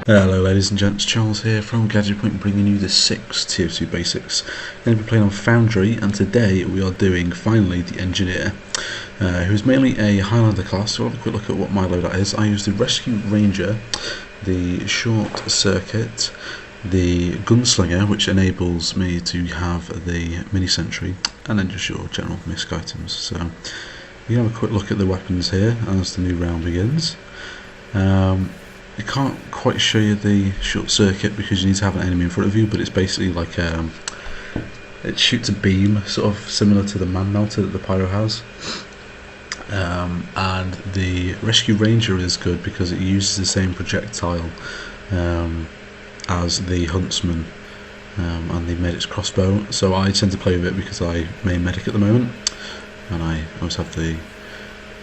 Hello ladies and gents, Charles here from Gadget bringing you the 6th TF2 Basics. I'm going to be playing on Foundry, and today we are doing, finally, the Engineer, who's mainly a Highlander class. So we'll have a quick look at what my loadout is. I use the Rescue Ranger, the Short Circuit, the Gunslinger, which enables me to have the Mini Sentry, and then just your general misc items. So you have a quick look at the weapons here as the new round begins. I can't quite show you the short circuit because you need to have an enemy in front of you, but it's basically like it shoots a beam, sort of similar to the man melter that the pyro has. And the Rescue Ranger is good because it uses the same projectile as the Huntsman and the Medic's crossbow. So I tend to play with it because I main medic at the moment, and I always have the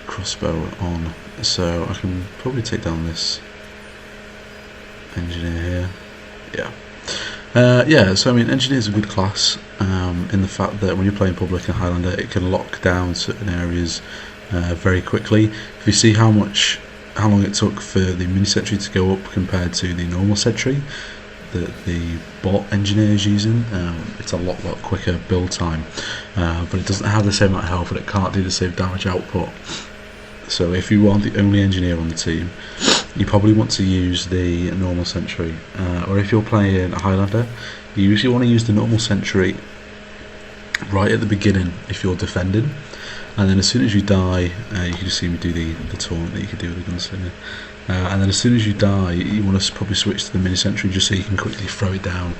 crossbow on, so I can probably take down this Engineer here. Yeah, so I mean, Engineer is a good class in the fact that when you're playing public and Highlander, it can lock down certain areas very quickly. If you see how long it took for the mini sentry to go up compared to the normal sentry that the bot Engineer is using, it's a lot quicker build time, but it doesn't have the same amount of health and it can't do the same damage output. So if you are the only Engineer on the team, you probably want to use the normal sentry, or if you're playing a Highlander, you usually want to use the normal sentry right at the beginning if you're defending, and then as soon as you die, you can just see me do the taunt that you can do with the gunslinger, and then as soon as you die, you want to probably switch to the mini sentry just so you can quickly throw it down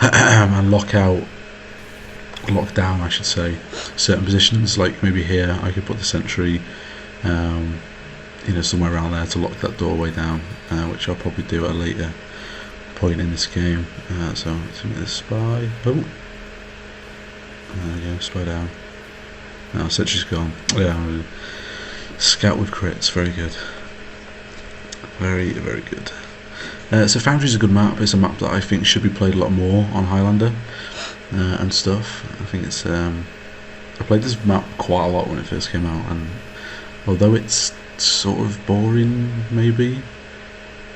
and lock down, I should say, certain positions. Like maybe here, I could put the sentry somewhere around there to lock that doorway down, which I'll probably do at a later point in this game. So let's make this spy. Oh, there we go, spy down. Now sentry's gone. Yeah, scout with crits, very good, very good. So Foundry's a good map. It's a map that I think should be played a lot more on Highlander and stuff. I think it's I played this map quite a lot when it first came out, and although it's sort of boring maybe,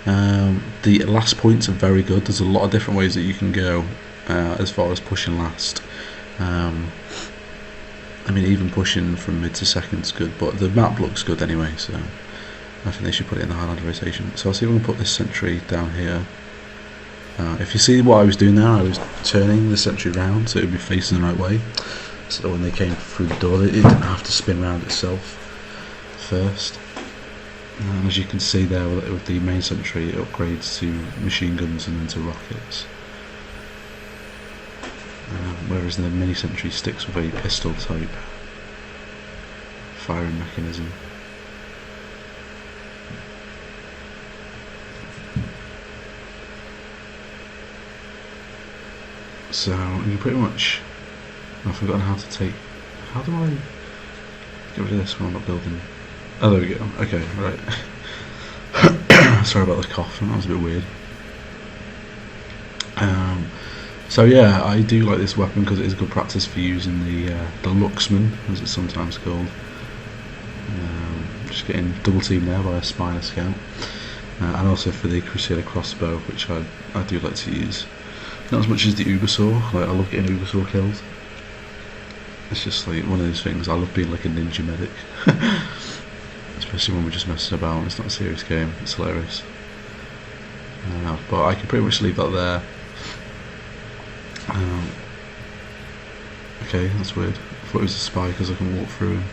the last points are very good. There's a lot of different ways that you can go as far as pushing last. I mean, even pushing from mid to second's good, but the map looks good anyway, so I think they should put it in the Highlander rotation. So I'll see if we can put this sentry down here. If you see what I was doing there, I was turning the sentry round so it would be facing the right way, so that when they came through the door it didn't have to spin around itself first. And as you can see there, with the main sentry, it upgrades to machine guns and then to rockets, whereas the mini sentry sticks with a pistol type firing mechanism. So you pretty much, I've forgotten how to take, how do I get rid of this when I'm not building? Oh, there we go. Okay, right. Sorry about the cough, that was a bit weird. So yeah, I do like this weapon because it is good practice for using the Luxman, as it's sometimes called. Just getting double teamed there by a spy and a scout, and also for the Crusader crossbow, which I do like to use. Not as much as the Ubersaw. Like, I love getting Ubersaw kills. It's just like one of those things. I love being like a ninja medic. Especially when we're just messing about. It's not a serious game. It's hilarious. But I can pretty much leave that there. Okay, that's weird. I thought it was a spy because I can walk through him.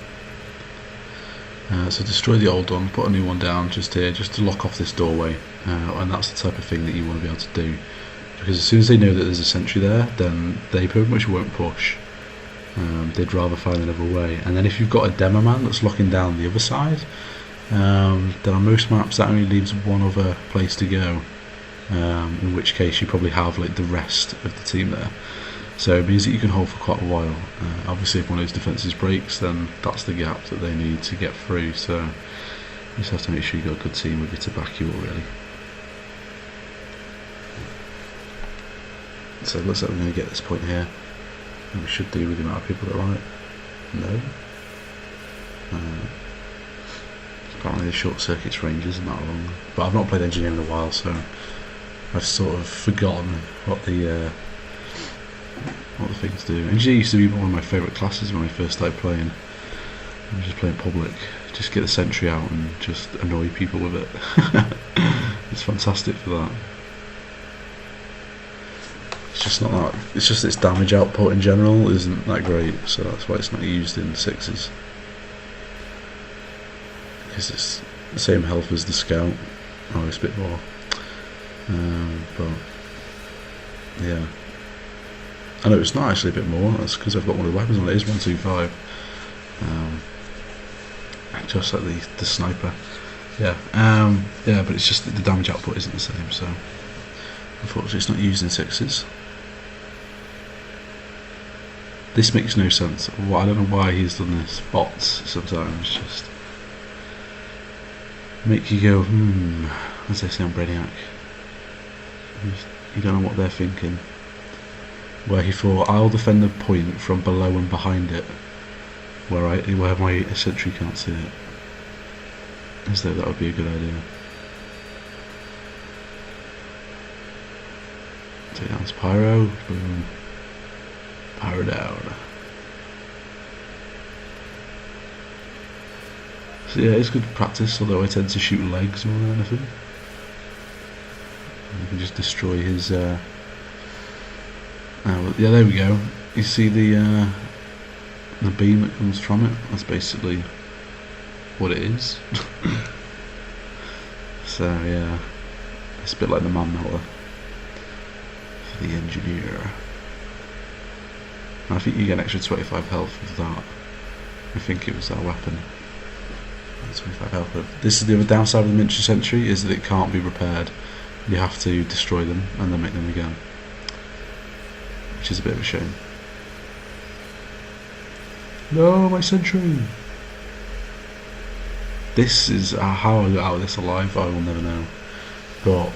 So destroy the old one, put a new one down just here, just to lock off this doorway. And that's the type of thing that you want to be able to do. Because as soon as they know that there's a sentry there, then they pretty much won't push. They'd rather find another way. And then if you've got a demo man that's locking down the other side, then on most maps that only leaves one other place to go, in which case you probably have like the rest of the team there. So it means that you can hold for quite a while. Obviously if one of those defences breaks, then that's the gap that they need to get through, so you just have to make sure you've got a good team with you to back you up, really. So it looks like we're going to get this point here. And we should do with the amount of people that are on it. No. Apparently the short circuit's range isn't that long. But I've not played Engineer in a while, so I've sort of forgotten what the things do. Engi used to be one of my favourite classes when I first started playing. I was just playing public, just get the sentry out and just annoy people with it. It's fantastic for that. It's just not that. It's just its damage output in general isn't that great, so that's why it's not used in 6s. Because it's the same health as the scout. Oh, it's a bit more. But yeah, I know it's not actually a bit more. That's because I've got one of the weapons on it. It is 125. Just like the sniper. Yeah, yeah, but it's just that the damage output isn't the same. So unfortunately, it's not used in 6s. This makes no sense. Well, I don't know why he's done this. Bots sometimes just make you go, as they say on Brainiac. You don't know what they're thinking. Where he thought, I'll defend the point from below and behind it, where my sentry can't see it. As though that would be a good idea. Take down this pyro, boom. Pyro down. So yeah, it's good practice, although I tend to shoot legs more than anything. You can just destroy his well, yeah, there we go. You see the beam that comes from it? That's basically what it is. So yeah, it's a bit like the man melter for the engineer. I think you get an extra 25 health with that. I think it was that weapon. 25 health. This is the other downside of the miniature sentry, is that it can't be repaired. You have to destroy them and then make them again, which is a bit of a shame. No, my sentry! This is how I got out of this alive, I will never know. But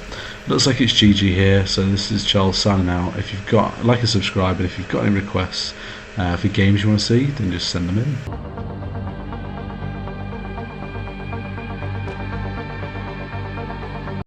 looks like it's GG here, so this is Charles signing out. If you've got, like and subscribe, and if you've got any requests for games you want to see, then just send them in.